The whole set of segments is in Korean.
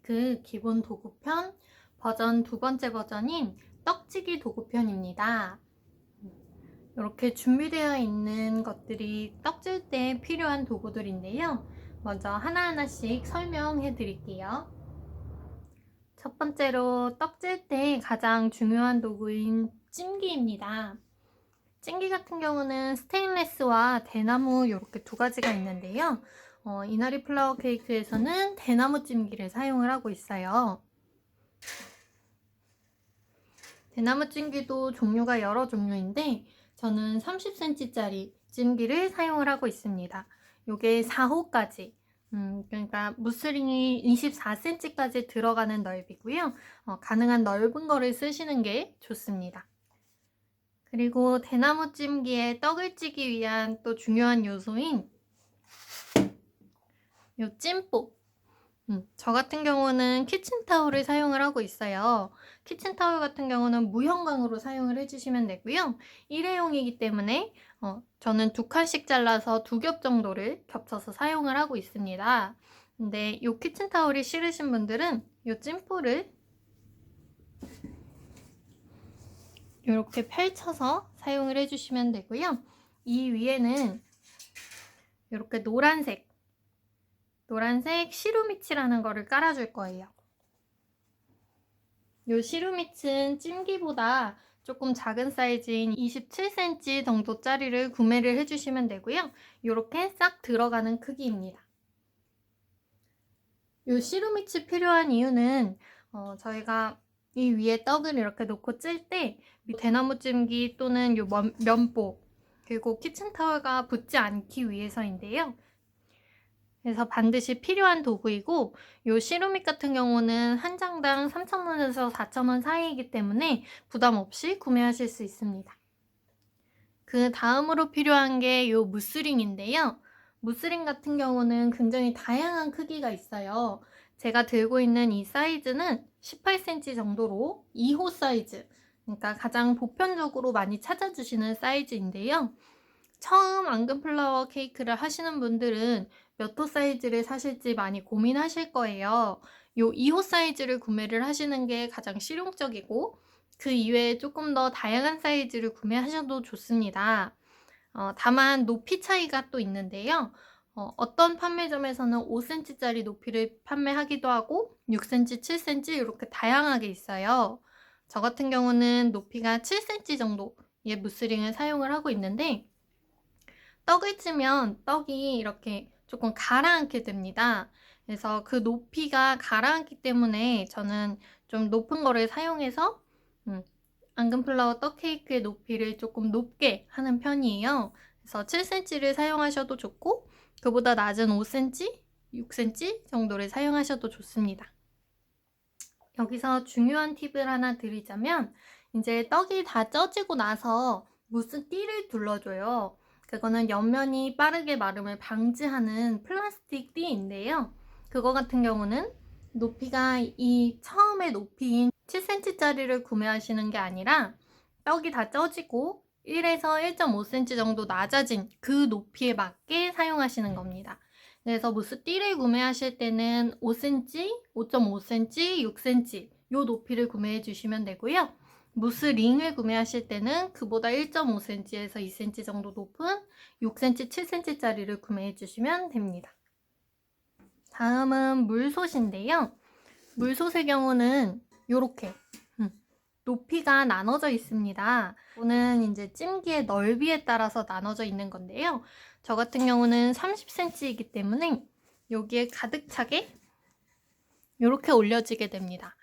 케이크 기본 도구편 버전 두 번째 버전인 떡지기 도구편입니다. 이렇게 준비되어 있는 것들이 떡질 때 필요한 도구들인데요. 먼저 하나하나씩 설명해 드릴게요. 첫 번째로 떡질 때 가장 중요한 도구인 찜기입니다. 찜기 같은 경우는 스테인레스와 대나무 이렇게 두 가지가 있는데요. 이나리 플라워 케이크에서는 대나무 찜기를 사용을 하고 있어요. 대나무 찜기도 종류가 여러 종류인데 저는 30cm짜리 찜기를 사용을 하고 있습니다. 요게 4호까지 그러니까 무스링이 24cm까지 들어가는 넓이고요. 가능한 넓은 거를 쓰시는 게 좋습니다. 그리고 대나무 찜기에 떡을 찌기 위한 또 중요한 요소인 요 찜뽀. 저 같은 경우는 키친타올을 사용을 하고 있어요. 키친타올 같은 경우는 무형광으로 사용을 해주시면 되고요. 일회용이기 때문에 저는 2칸씩 잘라서 2겹 정도를 겹쳐서 사용을 하고 있습니다. 근데 이 키친타올이 싫으신 분들은 이 찜뽀를 이렇게 펼쳐서 사용을 해주시면 되고요. 이 위에는 이렇게 노란색 시루미치라는 거를 깔아줄 거예요. 이 시루미치는 찜기보다 조금 작은 사이즈인 27cm 정도짜리를 구매를 해주시면 되고요. 이렇게 싹 들어가는 크기입니다. 이 시루미치 필요한 이유는 저희가 이 위에 떡을 이렇게 놓고 찔 때 대나무 찜기 또는 이 면보 그리고 키친타올가 붙지 않기 위해서인데요. 그래서 반드시 필요한 도구이고 이 시루밋 같은 경우는 한 장당 3,000원에서 4,000원 사이이기 때문에 부담 없이 구매하실 수 있습니다. 그 다음으로 필요한 게 이 무스링인데요. 무스링 같은 경우는 굉장히 다양한 크기가 있어요. 제가 들고 있는 이 사이즈는 18cm 정도로 2호 사이즈, 그러니까 가장 보편적으로 많이 찾아주시는 사이즈인데요. 처음 앙금플라워 케이크를 하시는 분들은 몇 호 사이즈를 사실지 많이 고민하실 거예요. 요 2호 사이즈를 구매를 하시는 게 가장 실용적이고 그 이외에 조금 더 다양한 사이즈를 구매하셔도 좋습니다. 다만 높이 차이가 또 있는데요. 어떤 판매점에서는 5cm짜리 높이를 판매하기도 하고 6cm, 7cm 이렇게 다양하게 있어요. 저 같은 경우는 높이가 7cm 정도의 무스링을 사용을 하고 있는데 떡을 찌면 떡이 이렇게 조금 가라앉게 됩니다. 그래서 그 높이가 가라앉기 때문에 저는 좀 높은 거를 사용해서 앙금플라워 떡 케이크의 높이를 조금 높게 하는 편이에요. 그래서 7cm를 사용하셔도 좋고 그보다 낮은 5cm, 6cm 정도를 사용하셔도 좋습니다. 여기서 중요한 팁을 하나 드리자면 이제 떡이 다 쪄지고 나서 무슨 띠를 둘러줘요. 그거는 옆면이 빠르게 마름을 방지하는 플라스틱 띠인데요. 그거 같은 경우는 높이가 이 처음에 높이인 7cm짜리를 구매하시는 게 아니라 떡이 다 쪄지고 1에서 1.5cm 정도 낮아진 그 높이에 맞게 사용하시는 겁니다. 그래서 무스 띠를 구매하실 때는 5cm, 5.5cm, 6cm 요 높이를 구매해 주시면 되고요. 무스 링을 구매하실 때는 그보다 1.5cm에서 2cm 정도 높은 6cm, 7cm짜리를 구매해 주시면 됩니다. 다음은 물솥인데요. 물솥의 경우는 이렇게 높이가 나눠져 있습니다. 이거는 이제 찜기의 넓이에 따라서 나눠져 있는 건데요. 저 같은 경우는 30cm이기 때문에 여기에 가득 차게 이렇게 올려지게 됩니다.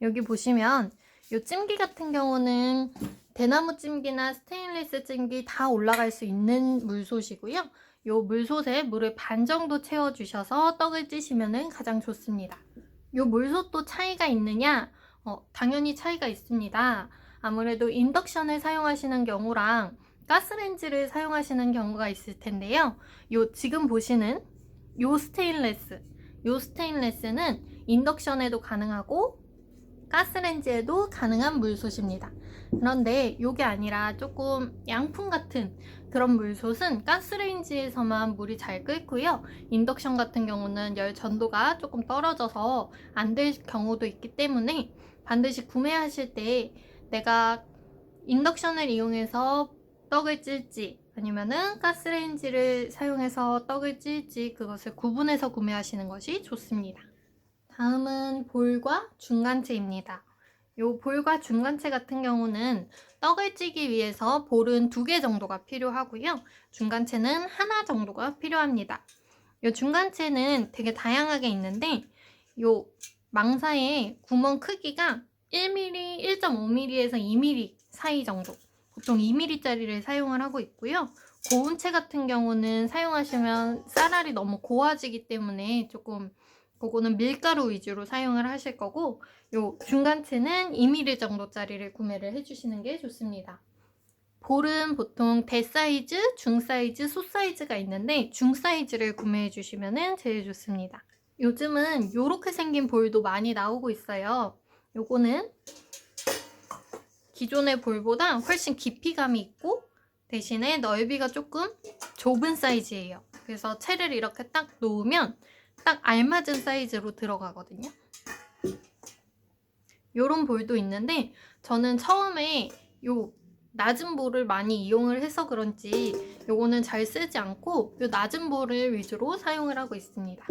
여기 보시면 이 찜기 같은 경우는 대나무 찜기나 스테인리스 찜기 다 올라갈 수 있는 물솥이고요. 이 물솥에 물을 반 정도 채워주셔서 떡을 찌시면 가장 좋습니다. 이 물솥도 차이가 있느냐? 당연히 차이가 있습니다. 아무래도 인덕션을 사용하시는 경우랑 가스레인지를 사용하시는 경우가 있을 텐데요. 지금 보시는 요 스테인레스는 인덕션에도 가능하고 가스레인지에도 가능한 물솥입니다. 그런데 이게 아니라 조금 양품 같은 그런 물솥은 가스레인지에서만 물이 잘 끓고요. 인덕션 같은 경우는 열 전도가 조금 떨어져서 안 될 경우도 있기 때문에 반드시 구매하실 때 내가 인덕션을 이용해서 떡을 찔지 아니면은 가스레인지를 사용해서 떡을 찔지 그것을 구분해서 구매하시는 것이 좋습니다. 다음은 볼과 중간체입니다. 요 볼과 중간체 같은 경우는 떡을 찌기 위해서 볼은 2개 정도가 필요하고요. 중간체는 하나 정도가 필요합니다. 요 중간체는 되게 다양하게 있는데 요 망사의 구멍 크기가 1mm, 1.5mm에서 2mm 사이 정도, 보통 2mm짜리를 사용을 하고 있고요. 고운체 같은 경우는 사용하시면 쌀알이 너무 고와지기 때문에 조금 그거는 밀가루 위주로 사용을 하실 거고, 요 중간체는 2mm 정도짜리를 구매를 해주시는 게 좋습니다. 볼은 보통 대사이즈, 중사이즈, 소사이즈가 있는데 중사이즈를 구매해 주시면 제일 좋습니다. 요즘은 이렇게 생긴 볼도 많이 나오고 있어요. 요거는 기존의 볼보다 훨씬 깊이감이 있고 대신에 넓이가 조금 좁은 사이즈예요. 그래서 채를 이렇게 딱 놓으면 딱 알맞은 사이즈로 들어가거든요. 요런 볼도 있는데 저는 처음에 요 낮은 볼을 많이 이용을 해서 그런지 요거는 잘 쓰지 않고 요 낮은 볼을 위주로 사용을 하고 있습니다.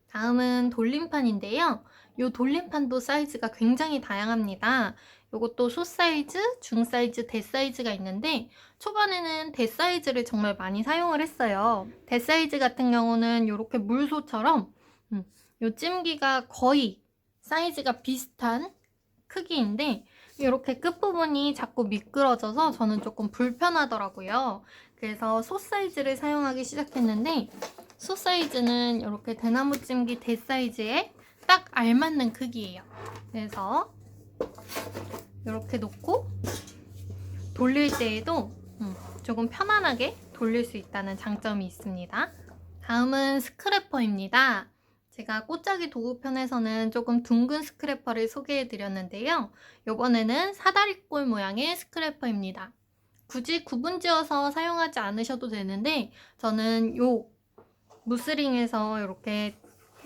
다음은 돌림판인데요. 요 돌림판도 사이즈가 굉장히 다양합니다. 요것도 소사이즈, 중사이즈, 대사이즈가 있는데 초반에는 대사이즈를 정말 많이 사용을 했어요. 대사이즈 같은 경우는 이렇게 물소처럼 요 찜기가 거의 사이즈가 비슷한 크기인데 이렇게 끝부분이 자꾸 미끄러져서 저는 조금 불편하더라고요. 그래서 소사이즈를 사용하기 시작했는데 소사이즈는 이렇게 대나무 찜기 대사이즈에 딱 알맞는 크기예요. 그래서 이렇게 놓고 돌릴 때에도 조금 편안하게 돌릴 수 있다는 장점이 있습니다. 다음은 스크래퍼입니다. 제가 꽃짜기 도구편에서는 조금 둥근 스크래퍼를 소개해 드렸는데요. 이번에는 사다리꼴 모양의 스크래퍼입니다. 굳이 구분 지어서 사용하지 않으셔도 되는데 저는 요 무스링에서 이렇게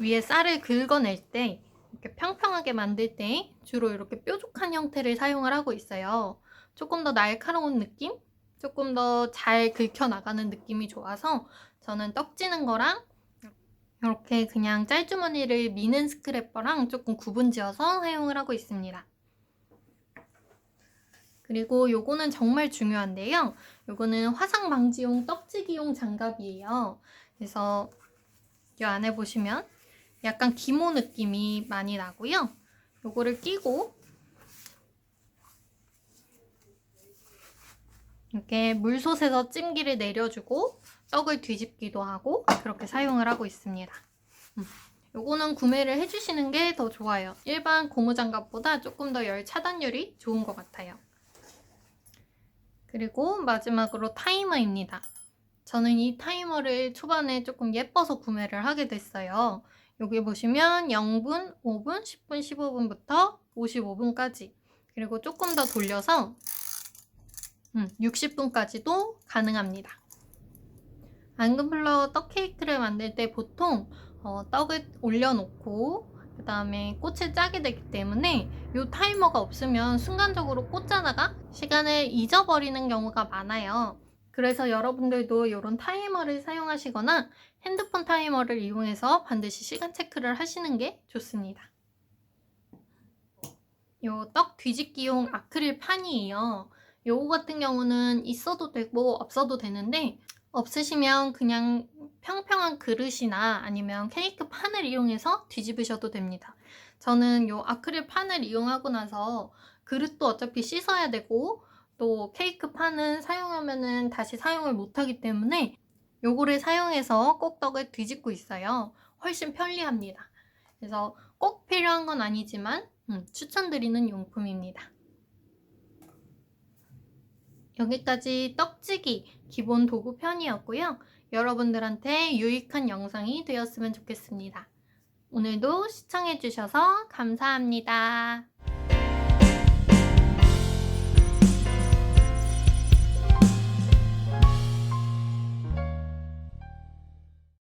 위에 쌀을 긁어낼 때 이렇게 평평하게 만들 때 주로 이렇게 뾰족한 형태를 사용을 하고 있어요. 조금 더 날카로운 느낌? 조금 더 잘 긁혀 나가는 느낌이 좋아서 저는 떡지는 거랑 이렇게 그냥 짤주머니를 미는 스크래퍼랑 조금 구분 지어서 사용을 하고 있습니다. 그리고 요거는 정말 중요한데요. 요거는 화상 방지용 떡지기용 장갑이에요. 그래서 이 안에 보시면 약간 기모 느낌이 많이 나고요. 요거를 끼고 이렇게 물솥에서 찜기를 내려주고 떡을 뒤집기도 하고 그렇게 사용을 하고 있습니다. 요거는 구매를 해주시는 게 더 좋아요. 일반 고무장갑보다 조금 더 열 차단율이 좋은 것 같아요. 그리고 마지막으로 타이머입니다. 저는 이 타이머를 초반에 조금 예뻐서 구매를 하게 됐어요. 여기 보시면 0분, 5분, 10분, 15분부터 55분까지 그리고 조금 더 돌려서 60분까지도 가능합니다. 앙금플라워 떡 케이크를 만들 때 보통 떡을 올려놓고 그 다음에 꽃을 짜게 되기 때문에 이 타이머가 없으면 순간적으로 꽃 짜다가 시간을 잊어버리는 경우가 많아요. 그래서 여러분들도 이런 타이머를 사용하시거나 핸드폰 타이머를 이용해서 반드시 시간 체크를 하시는 게 좋습니다. 이 떡 뒤집기용 아크릴 판이에요. 요거 같은 경우는 있어도 되고 없어도 되는데 없으시면 그냥 평평한 그릇이나 아니면 케이크 판을 이용해서 뒤집으셔도 됩니다. 저는 요 아크릴 판을 이용하고 나서 그릇도 어차피 씻어야 되고 또 케이크 판은 사용하면은 다시 사용을 못하기 때문에 요거를 사용해서 꼭 떡을 뒤집고 있어요. 훨씬 편리합니다. 그래서 꼭 필요한 건 아니지만 추천드리는 용품입니다. 여기까지 떡지기 기본 도구 편이었고요. 여러분들한테 유익한 영상이 되었으면 좋겠습니다. 오늘도 시청해주셔서 감사합니다.